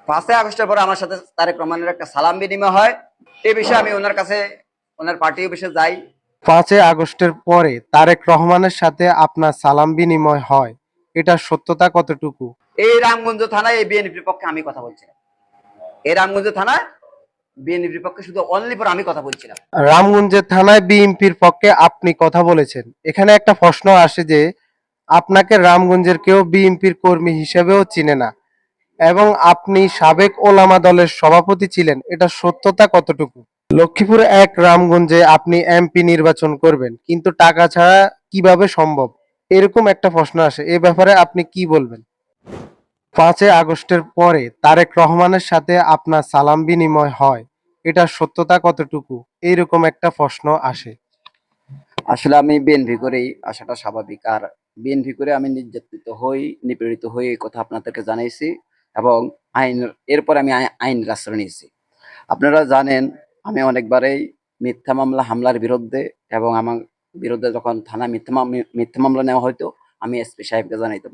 5ই আগস্টের পরে আমার সাথে তারেক রহমানের একটা সালাম বিনিময় হয়। এই বিষয়ে আমি ওনার কাছে, ওনার পার্টি অফিসে যাই। 5ই আগস্টের পরে তারেক রহমানের সাথে আপনার সালাম বিনিময় হয়, এটার সত্যতা কতটুকু? এই রামগঞ্জ থানায় এই বিএনপির পক্ষে আমি কথা বলছিলাম। এই রামগঞ্জ থানায় বিএনপির পক্ষে শুধু অনলি ফর আমি কথা বলছিলাম। রামগঞ্জের থানায় বিএনপির পক্ষে আপনি কথা বলেছেন। এখানে একটা প্রশ্ন আসে যে আপনাকে রামগঞ্জের কেউ বিএনপির কর্মী হিসেবেও চিনে না এবং আপনি সাবেক ওলামা দলের সভাপতি ছিলেন, এটা সত্যতা কতটুকু? লক্ষ্মীপুর 1 রামগঞ্জে আপনি এমপি নির্বাচন করবেন, কিন্তু টাকা ছাড়া কিভাবে সম্ভব? এরকম একটা প্রশ্ন আসে, এ ব্যাপারে আপনি কি বলবেন? 5ই আগস্টের পরে তারেক রহমানের সাথে আপনার সালাম বিনিময় হয়, এটার সত্যতা কতটুকু? এইরকম একটা প্রশ্ন আসে। আসলে আমি বিএনপি করেই আসাটা স্বাভাবিক। আর বিএনপি করে আমি নির্যাতিত হই, নিপীড়িত হই, এই কথা আপনাদেরকে জানাইছি। এবং আইন এরপর আমি আইনের আশ্রয় নিয়েছি। আপনারা জানেন আমি অনেকবারেই মিথ্যা মামলা হামলার বিরুদ্ধে, এবং আমার বিরুদ্ধে যখন থানায় মিথ্যা মামলা নেওয়া হয়তো আমি এসপি সাহেবকে জানাইতাম।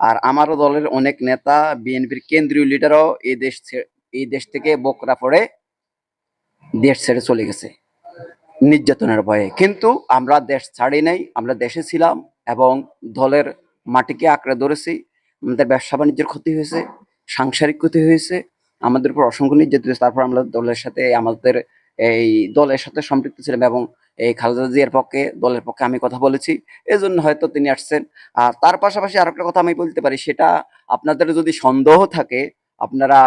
আর আমারও দলের অনেক নেতা, বিএনপির কেন্দ্রীয় লিডারও এই দেশ থেকে বোকরা পড়ে দেশ ছেড়ে চলে গেছে নির্যাতনের ভয়ে। কিন্তু আমরা দেশ ছাড়ি নাই, আমরা দেশে ছিলাম এবং দলের মাটিকে আঁকড়ে ধরেছি। আমাদের ব্যবসা বাণিজ্যের ক্ষতি হয়েছে, সাংসারিক ক্ষতি হয়েছে, আমাদের উপর অসংখ্য নির্যাতন হয়েছে। তারপর আমরা দলের সাথে সম্পৃক্ত ছিলাম এবং এই খালেদা জিয়ার পক্ষে, দলের পক্ষে আমি কথা বলেছি। এজন্য হয়তো তিনি আসছেন। আর তার পাশাপাশি আরেকটা কথা আমি বলতে পারি, সেটা আপনাদের যদি সন্দেহ থাকে আপনারা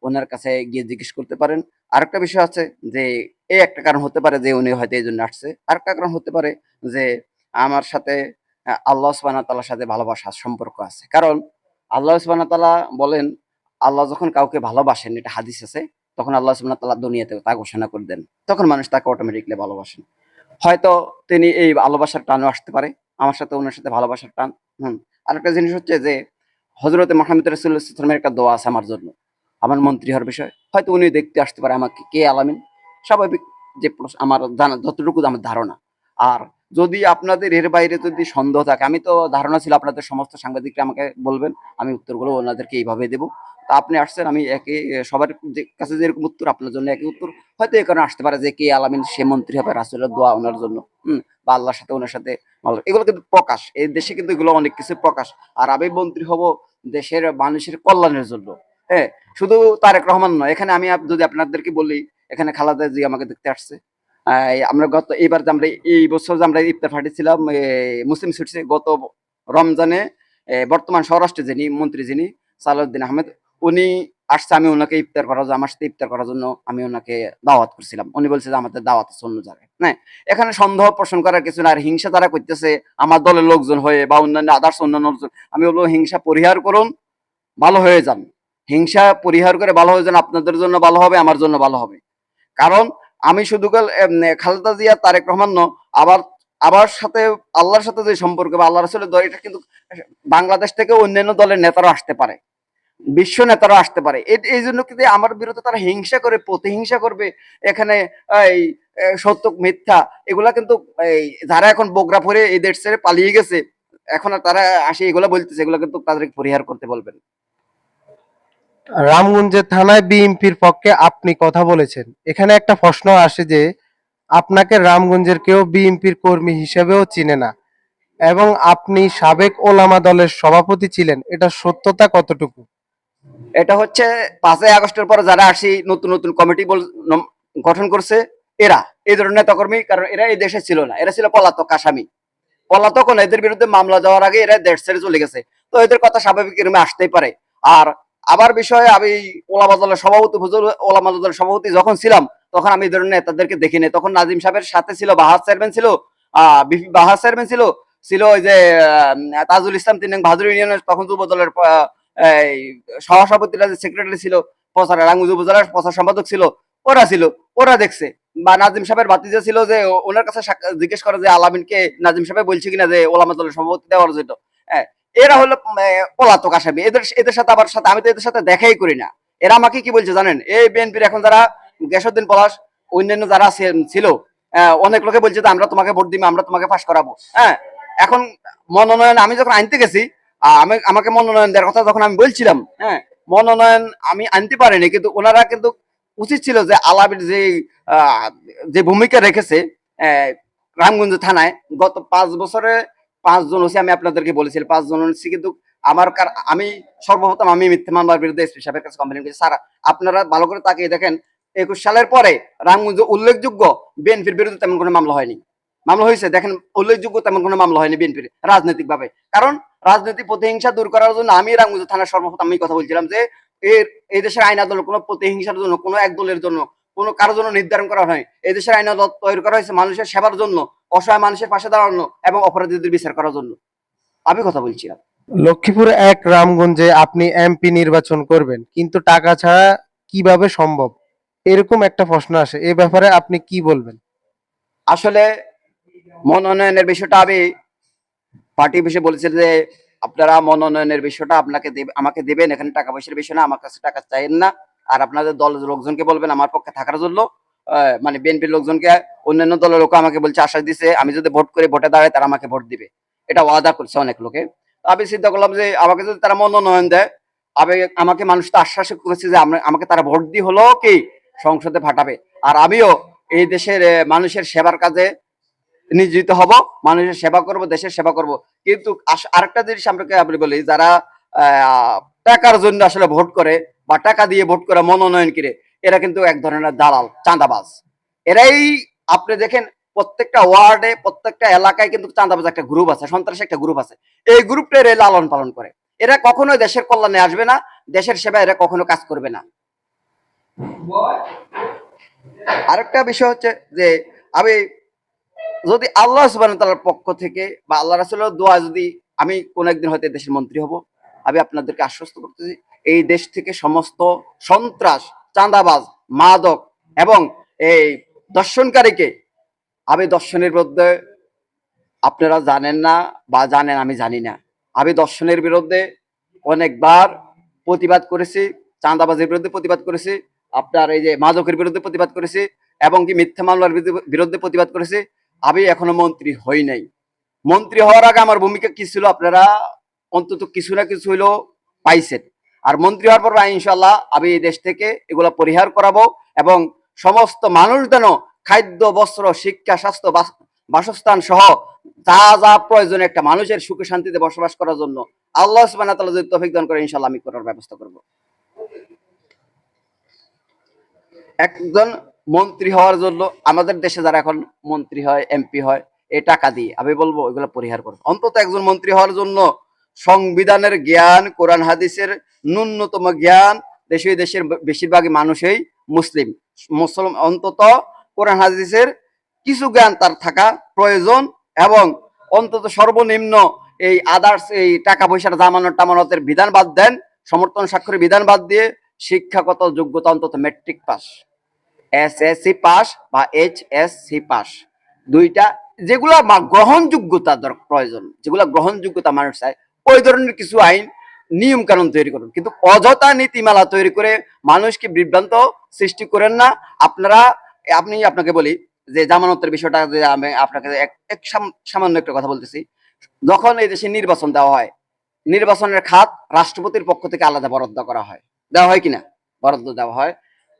ওনার কাছে গিয়ে জিজ্ঞেস করতে পারেন। আরেকটা বিষয় আছে যে এই একটা কারণ হতে পারে যে উনি হয়তো এই জন্য আসছে। আরেকটা কারণ হতে পারে যে আমার সাথে আল্লাহ সুবহানাহু ওয়া তাআলার সাথে ভালোবাসার সম্পর্ক আছে। কারণ আল্লাহ সুবহানাহু ওয়া তাআলা বলেন, আল্লাহ যখন কাউকে ভালোবাসেন, এটা হাদিস আছে, তখন আল্লাহ সুবহানাহু ওয়া তাআলা দুনিয়াতে তা ঘোষণা করে দেন। তখন মানুষ তাকে অটোমেটিক্যালি ভালোবাসেন। হয়তো তিনি এই ভালোবাসার টানও আসতে পারে, আমার সাথে ওনার সাথে ভালোবাসার টান। হুম। আরেকটা জিনিস হচ্ছে যে হযরতে মুহাম্মদ রাসূলুল্লাহ সাল্লাল্লাহু আলাইহি ওয়াসাল্লামের একটা দোয়া আছে আমার জন্য, আমার মন্ত্রী হওয়ার বিষয়। হয়তো উনি দেখতে আসতে পারে আমাকে, কে আলামিন? স্বাভাবিক যে আমার জানা যতটুকু আমার ধারণা। আর যদি আপনাদের এর বাইরে যদি সন্দেহ থাকে, আমি তো ধারণা ছিল আপনাদের সমস্ত সাংবাদিকরা আমাকে বলবেন, আমি উত্তরগুলো ওনাদেরকে এইভাবে দেব। তা আপনি আসছেন, আমি সবার কাছে যেরকম উত্তর আপনার জন্য একই উত্তর। হয়তো এই কারণে আসতে পারে যে কে আলামিন, সে মন্ত্রী হবে, রাসূলের দোয়া ওনার জন্য। বা আল্লাহর সাথে ওনার সাথে ভালো, এগুলো কিন্তু প্রকাশ। এই দেশে কিন্তু এগুলো অনেক কিছু প্রকাশ। আর আমি মন্ত্রী হব দেশের মানুষের কল্যাণের জন্য। হ্যাঁ, শুধু তারেক রহমান নয়, এখানে আমি যদি আপনাদেরকে বলি, এখানে খালেদা জিয়া আমাকে দেখতে আসছে। আমরা এইবার যে আমরা এই বছর যে আমরা ইফতার পাঠিয়েছিলাম মুসলিম সুইটসে, গত রমজানে বর্তমান স্বরাষ্ট্র যিনি মন্ত্রী, যিনি সালাউদ্দিন আহমেদ, উনি আসছে। আমি ওনাকে ইফতার করার জন্য, আমার সাথে ইফতার করার জন্য আমি ওনাকে দাওয়াত করছিলাম। উনি বলছে যে আমাদের দাওয়াত আছে অন্য জায়গায়। হ্যাঁ, এখানে সন্দেহ পোষণ করার কিছু না। আর হিংসা যারা করতেছে আমার দলের লোকজন হয়ে বা অন্যান্য আদার্স অন্যান্য লোকজন, আমি বলবো হিংসা পরিহার করুন, ভালো হয়ে যান। হিংসা পরিহার করে ভালো হয়ে যান, আপনাদের জন্য ভালো হবে, আমার জন্য ভালো হবে। কারণ আমি শুধু খালেদা জিয়া, তারেক রহমান আবার আবার সাথে আল্লাহর সাথে যে সম্পর্ক বা আল্লাহ রাসূলের দল, এটা কিন্তু বাংলাদেশ থেকে অন্যান্য দলের নেতারা আসতে পারে, বিশ্ব নেতারা আসতে পারে। এই জন্য কিন্তু আমার বিরুদ্ধে তারা হিংসা করে, প্রতিহিংসা করবে। এখানে এই সত্য মিথ্যা এগুলা কিন্তু এই যারা এখন বোগরা পরে এই দেশ ছেড়ে পালিয়ে গেছে, এখন আর তারা আসে এগুলা বলতেছে, এগুলা কিন্তু তাদেরকে পরিহার করতে বলবেন। রামগঞ্জের থানায় বিএনপির পক্ষে আপনি কথা বলেছেন। এখানে একটা প্রশ্ন আসে যে আপনাকে রামগঞ্জের কেউ বিএনপির কর্মী হিসেবেও চিনে না এবং আপনি সাবেক ওলামা দলের সভাপতি ছিলেন, এটা সত্যতা কতটুকু? এটা হচ্ছে 5ই আগস্টের পরে যারা আসি নতুন নতুন কমিটি গঠন করছে, এরা এই ধরনের নেতাকর্মী। কারণ এরা এই দেশে ছিল না, এরা ছিল পলাতক আসামি। পলাতক না, এদের বিরুদ্ধে মামলা যাওয়ার আগে এরা দেশ ছেড়ে চলে গেছে। তো এদের কথা স্বাভাবিক এরমে আসতেই পারে। আর আবার বিষয়ে আমি ওলামা দলের সভাপতি, হুজুর ওলামা দলের সভাপতি যখন ছিলাম, তখন আমি এই ধরনের নেতাদেরকে দেখি নাই। তখন নাজিম সাহেবের সাথে ছিল বাহার চেয়ারম্যান, ছিল বিপি বাহার চেয়ারম্যান, ছিল ছিল ওই যে তাজুল ইসলাম তিন বাহাদুর ইউনিয়নের তখন যুব দলের এই সহসভাপতিরা, যে সেক্রেটারি ছিল, প্রচার রাঙ্গুজ উপজেলার প্রচার সম্পাদক ছিল, ওরা ছিল, ওরা দেখছে। বা নাজিম সাহেবের ভাতিজা ছিল, যে ওনার কাছে জিজ্ঞেস করে যে আলামিনকে নাজিম সাহেব বলছে কিনা যে ওলামা দলের সভাপতি দেওয়ার জন্য। হ্যাঁ, এরা হলো পলাতক আসামি। এদের এদের সাথে আবার সাথে আমি তো এদের সাথে দেখাই করি না। এরা আমাকে কি বলছে জানেন? এই বিএনপির এখন যারা গেসুদ্দিন পলাশ, অন্যান্য যারা ছিল, অনেক লোকে বলছে যে আমরা তোমাকে ভোট দিবো, আমরা তোমাকে পাশ করাবো। হ্যাঁ, এখন মনোনয়ন আমি যখন আনতে গেছি, আমাকে মনোনয়ন দেওয়ার কথা যখন আমি বলছিলাম, হ্যাঁ, মনোনয়ন আমি আনতে পারিনি, কিন্তু ওনারা কিন্তু উচিত ছিল যে আলামির আহ, যে ভূমিকা রেখেছে আহ, রামগঞ্জ থানায় গত 5 বছরে 5 জন ওসি, আমি আপনাদেরকে বলেছিলাম 5 জন ওসি, কিন্তু আমি সর্বপ্রথম আমি মিথ্যা মামলার বিরুদ্ধে এসপি সাহেবের কাছে কমপ্লেন করেছি। স্যার আপনারা ভালো করে তাকিয়ে দেখেন, 21 সালের পরে রামগঞ্জ উল্লেখযোগ্য বিএনপির বিরুদ্ধে তেমন কোনো মামলা হয়নি। মামলা হয়েছে দেখেন, উল্লেখযোগ্য তেমন কোনো মামলা হয়নি বিএনপির রাজনৈতিক ভাবে। কারণ রাজনৈতিক প্রতিহিংসা দূর করার জন্য আমি রামগঞ্জ থানার সর্বপ্রথম আমি কথা বলছিলাম যে এই দেশের আইন আদালত কোনো প্রতিহিংসার জন্য, কোনো এক দলের জন্য, কোনো কারোর জন্য নির্ধারণ করা হয়। এই দেশের আইন আদালত তৈরি করা হয়েছে মানুষের সেবার জন্য, অসহায় মানুষের পাশে দাঁড়ানো এবং অপরাধীদের বিচার করার জন্য। আমি কথা বলছিলাম। লক্ষ্মীপুর 1 রামগঞ্জে আপনি এমপি নির্বাচন করবেন, কিন্তু টাকা ছাড়া কিভাবে সম্ভব? এরকম একটা প্রশ্ন আসে, এ ব্যাপারে আপনি কি বলবেন? আসলে মনোনয়নের বিষয়টা আমি পার্টি বিষয়ে বলেছিল যে আপনারা মনোনয়নের বিষয়টা আমাকে দেবেন, এখানে টাকা পয়সার বিষয় না, আমার কাছে টাকা চাইেন না। আর আপনাদের দলের লোকজনকে বলবেন আমার পক্ষে থাকার জন্য। মানে বিএনপির লোকজনকে, অন্যান্য দলের লোক আমাকে বলছে, আশ্বাস দিছে আমি যদি ভোট করে ভোটে দাঁড়াই তারা আমাকে ভোট দিবে, এটা ওয়াদা করছে অনেক লোকে। আমি চিন্তা করলাম যে আমাকে যদি তারা মনোনয়ন দেয়, আমাকে মানুষ তো আশ্বাস করেছে যে আমাকে তারা ভোট দিয়ে হলো কি সংসদে পাঠাবে। আর আমিও এই দেশের মানুষের সেবার কাজে নিয়োজিত হব, মানুষের সেবা করব, দেশের সেবা করব। কিন্তু আরেকটা জিনিস আপনি বলি, যারা টাকার জন্য আসলে ভোট করে বা টাকা দিয়ে ভোট করে মনোনয়ন করে, এরা কিন্তু এক ধরনের দালাল, চাঁদাবাজ। এরাই আপনি দেখেন প্রত্যেকটা ওয়ার্ডে, প্রত্যেকটা এলাকায় কিন্তু চাঁদাবাজ একটা গ্রুপ আছে, সন্ত্রাসী একটা গ্রুপ আছে। এই গ্রুপটা এরা লালন পালন করে। এরা কখনোই দেশের কল্যাণে আসবে না, দেশের সেবা এরা কখনো কাজ করবে না। আরেকটা বিষয় হচ্ছে যে আমি যদি আল্লাহ সুবহানাহু ওয়া তাআলার পক্ষ থেকে বা আল্লাহ রাসূলের দোয়া, যদি আমি কোন একদিন হয়তো দেশের মন্ত্রী হব, আমি আপনাদেরকে আশ্বস্ত করতেছি এই দেশ থেকে সমস্ত সন্ত্রাস, চাঁদাবাজ, মাদক এবং এই দর্শনকারীকে, আমি দর্শনের বিরুদ্ধে, আপনারা জানেন না বা জানেন আমি জানি না, আমি দর্শনের বিরুদ্ধে অনেকবার প্রতিবাদ করেছি, চাঁদাবাজের বিরুদ্ধে প্রতিবাদ করেছি, আপনার এই যে মাদকের বিরুদ্ধে প্রতিবাদ করেছি, এবং কি মিথ্যা মামলার বিরুদ্ধে প্রতিবাদ করেছি। আমি এখনো মন্ত্রী হই নাই। মন্ত্রী হওয়ার আগে আমার ভূমিকা কি ছিল আপনারা অন্তত কিছু না কিছু হইলেও পাইছেন। আর মন্ত্রী হওয়ার পর ইনশাল্লাহ আমি এই দেশ থেকে এগুলা পরিহার করাবো, এবং সমস্ত মানুষ যেন খাদ্য, বস্ত্র, শিক্ষা, স্বাস্থ্য, বাসস্থান সহ যা যা প্রয়োজন একটা মানুষের সুখে শান্তিতে বসবাস করার জন্য আল্লাহ সুবহানাহু ওয়া তাআলা যদি তৌফিক দান করে, ইনশাআল্লাহ আমি করার ব্যবস্থা করব। একজন মন্ত্রী হওয়ার জন্য আমাদের দেশে যারা এখন মন্ত্রী হয়, এমপি হয়, এই টাকা দিয়ে, আমি বলবো এগুলো পরিহার করো। অন্তত একজন মন্ত্রী হওয়ার জন্য সংবিধানের জ্ঞান, কোরআন হাদিসের ন্যূনতম জ্ঞান, দেশের বেশিরভাগই মানুষই মুসলিম, অন্তত কোরআন হাদিসের কিছু জ্ঞান তার থাকা প্রয়োজন। এবং অন্তত সর্বনিম্ন এই আদার্স এই টাকা পয়সার জামানতের বিধান বাদ দেন, সমর্থন স্বাক্ষরের বিধান বাদ দিয়ে শিক্ষাগত যোগ্যতা অন্তত মেট্রিক পাস, এসএসসি পাস বা এইচএসসি পাস, দুইটা, যেগুলো গ্রহণযোগ্যতা প্রয়োজন, যেগুলো গ্রহণযোগ্যতা মানুষ চায়, ওই ধরনের কিছু আইন নিয়ম কানুন তৈরি করুন। কিন্তু অযথা নীতিমালা তৈরি করে মানুষকে বিভ্রান্ত সৃষ্টি করেন না আপনারা। আপনাকে বলি যে জামানতের বিষয়টা, যে আমি আপনাকে সামান্য একটা কথা বলতেছি। যখন এই দেশে নির্বাচন দেওয়া হয়, নির্বাচনের খাত রাষ্ট্রপতির পক্ষ থেকে আলাদা বরাদ্দ করা হয়, দেওয়া হয় কিনা, বরাদ্দ দেওয়া হয়।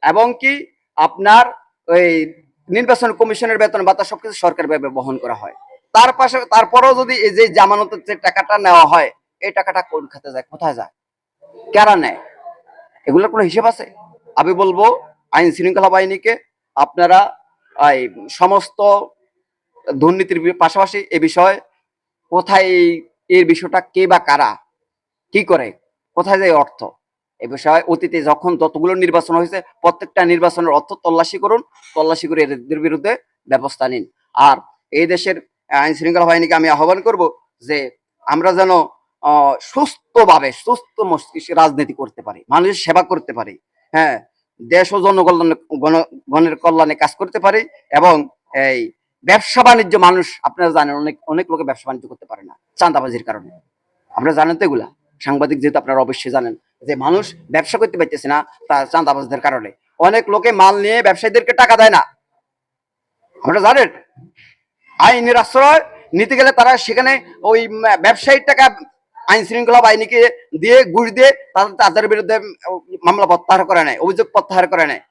এবং কি আপনার ওই নির্বাচন কমিশনের বেতন ভাতা সবকিছু সরকার বহন করা হয়। তারপরেও যদি এই যে জামানতের যে টাকাটা নেওয়া হয়, এই টাকাটা কোন খাতে যায়, কোথায় যায়, কারা নেয়, এগুলোর কোনো হিসেব আছে? আমি বলবো আইন শৃঙ্খলা বাহিনীকে আপনারা এই সমস্ত দুর্নীতির পাশাপাশি এ বিষয়ে কোথায় এর বিষয়টা কে বা কারা কি করে, কোথায় যায় অর্থ, এ বিষয়ে অতীতে যখন যতগুলো নির্বাচন হয়েছে প্রত্যেকটা নির্বাচনের অর্থ তল্লাশি করুন, তল্লাশি করে এদের বিরুদ্ধে ব্যবস্থা নিন। আর এই দেশের আইন শৃঙ্খলা বাহিনীকে আমি আহ্বান করব যে আমরা যেন সুস্থভাবে, সুস্থ মস্তিষ্কে রাজনীতি করতে পারি, মানুষের সেবা করতে পারি, হ্যাঁ, দেশ ও জনগণের কল্যাণে কাজ করতে পারি। এবং এই ব্যবসা বাণিজ্য, মানুষ আপনারা জানেন অনেক অনেক লোকে ব্যবসা বাণিজ্য করতে পারে না চাঁদাবাজির কারণে, আপনারা জানেন তো এগুলা, সাংবাদিক যেহেতু আপনারা অবশ্যই জানেন যে মানুষ ব্যবসা করতে পারতেছে না তার চাঁদাবাজদের কারণে। অনেক লোকে মাল নিয়ে ব্যবসায়ীদেরকে টাকা দেয় না, আপনারা জানেন। আইনের আশ্রয় নিতে গেলে তারা সেখানে ওই ব্যবসায়ীর টাকা আইন শৃঙ্খলা বাহিনীকে দিয়ে ঘুষ দিয়ে তাদের বিরুদ্ধে মামলা প্রত্যাহার করে নেয়, অভিযোগ প্রত্যাহার করে নেয়।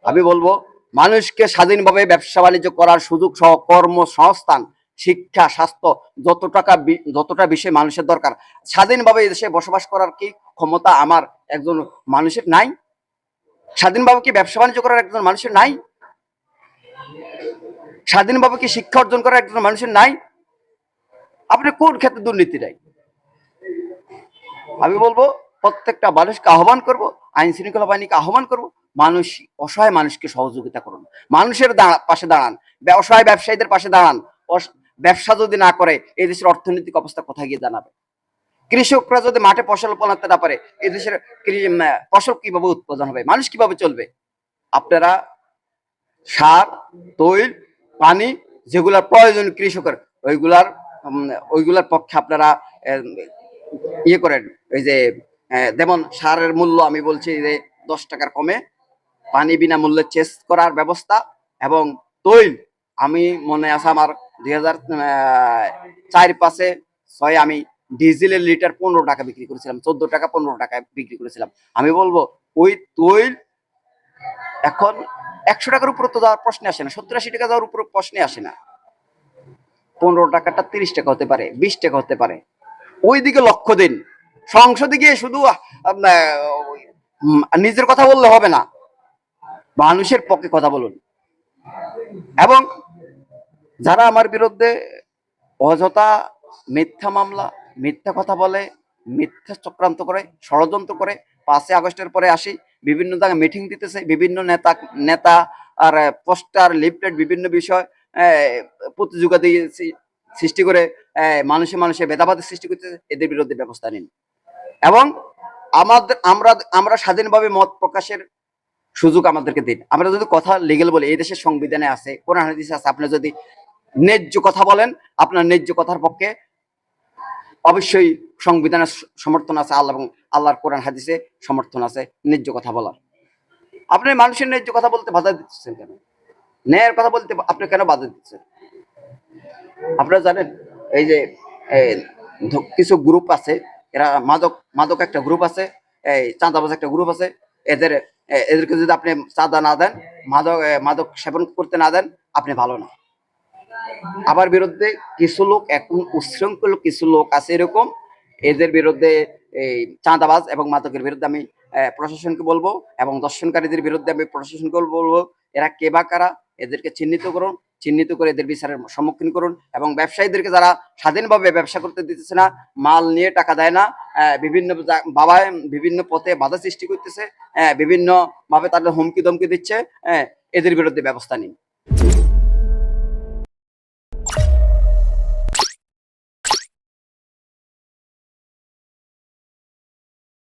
আমি বলবো মানুষকে স্বাধীনভাবে ব্যবসা বাণিজ্য করার সুযোগ সহ কর্মসংস্থান, শিক্ষা, স্বাস্থ্য, যতটা বিষয় মানুষের দরকার, স্বাধীনভাবে এই দেশে বসবাস করার কি ক্ষমতা আমার একজন মানুষের নাই? স্বাধীনভাবে কি ব্যবসা বাণিজ্য করার একজন মানুষের নাই? স্বাধীনভাবে কি শিক্ষা অর্জন করার একজন মানুষের নাই? আপনি কোন ক্ষেত্রে দুর্নীতি নাই? আমি বলবো প্রত্যেকটা মানুষকে আহ্বান করব, আইন শৃঙ্খলা বাহিনীকে আহ্বান করব, মানুষ, অসহায় মানুষকে সহযোগিতা করুন, মানুষের পাশে দাঁড়ান, অসহায় ব্যবসায়ীদের পাশে দাঁড়ান। ব্যবসা যদি না করে এই দেশের অর্থনৈতিক অবস্থা কোথায় গিয়ে দাঁড়াবে? কৃষকরা যদি মাঠে ফসল ফলাতে না পারে এই দেশের ফসল কিভাবে উৎপাদন হবে? মানুষ কিভাবে চলবে? আপনারা সার, তৈল, পানি যেগুলার প্রয়োজন কৃষকের, ওইগুলার পক্ষে আপনারা ইয়ে করেন। ওই যে যেমন সারের মূল্য আমি বলছি যে 10 টাকার কমে পানি বিনামূল্যে চেস করার ব্যবস্থা, এবং তৈল আমি মনে আছে আমার 2004-5-6 আমি ডিজেলের লিটার 15 টাকা বিক্রি করেছিলাম, 14 টাকা 15 টাকা বিক্রি করেছিলাম। আমি বলবো ওই তৈল এখন 100 টাকার উপরে তো যাওয়ার প্রশ্নে আসে না, 70-80 টাকা যাওয়ার উপরে প্রশ্নে আসে না। 15 টাকাটা 30 টাকা হতে পারে, 20 টাকা হতে পারে। ওইদিকে লক্ষ্য দিন। সংসদে গিয়ে শুধু নিজের কথা বললে হবে না, মানুষের পক্ষে কথা বলুন। এবং যারা আমার বিরুদ্ধে অযথা মিথ্যা মামলা, মিথ্যা কথা বলে, মিথ্যা চক্রান্ত করে, ষড়যন্ত্র করে, 5ই আগস্টের পরে আসি বিভিন্ন জায়গায় মিটিং দিতেছে, বিভিন্ন নেতা আর পোস্টার, লিফলেট, বিভিন্ন বিষয় প্রতিযোগিতা দিয়েছি সৃষ্টি করে মানুষে ভেদাভেদের সৃষ্টি করতেছে। এদের বিরুদ্ধে ব্যবস্থা নিন। এবং আমরা স্বাধীনভাবে মত প্রকাশের সুযোগ আমাদেরকে দিন। আমরা যদি কথা লিগেল বলি, এই দেশের সংবিধানে আছে, কোরআন হাদিসে আছে, আপনি যদি ন্যায্য কথা বলেন, আপনার ন্যায্য কথার পক্ষে অবশ্যই সংবিধানের সমর্থন আছে, আল্লাহ এবং আল্লাহর কোরআন হাদিসে সমর্থন আছে ন্যায্য কথা বলার। আপনি মানুষের ন্যায্য কথা বলতে বাধা দিচ্ছেন কেন? ন্যায়ের কথা বলতে আপনি কেন বাধা দিচ্ছেন? আপনারা জানেন এই যে কিছু গ্রুপ আছে, এরা মাদক একটা গ্রুপ আছে, এই চাঁদাবাজ একটা গ্রুপ আছে। এদেরকে যদি আপনি চাঁদা না দেন, মাদক সেবন করতে না দেন, আপনি ভালো না। আবার বিরুদ্ধে কিছু লোক, এখন উচ্ছৃঙ্খল কিছু লোক আছে এরকম, এদের বিরুদ্ধে এই চাঁদাবাজ এবং মাদকের বিরুদ্ধে আমি প্রশাসনকে বলবো, এবং দর্শনকারীদের বিরুদ্ধে আমি প্রশাসনকে বলবো, এরা কে বা কারা, এদেরকে চিহ্নিত করুন, চিহ্নিত করে এদের বিচারের সম্মুখীন করুন। এবং ব্যবসায়ীদেরকে যারা স্বাধীনভাবে ব্যবসা করতে দিতেছে না, মাল নিয়ে টাকা দেয় না, বিভিন্ন পথে বাধা সৃষ্টি করতেছে, বিভিন্ন ভাবে তাদের হুমকি ধমকি দিচ্ছে, এদের বিরুদ্ধে ব্যবস্থা নিন।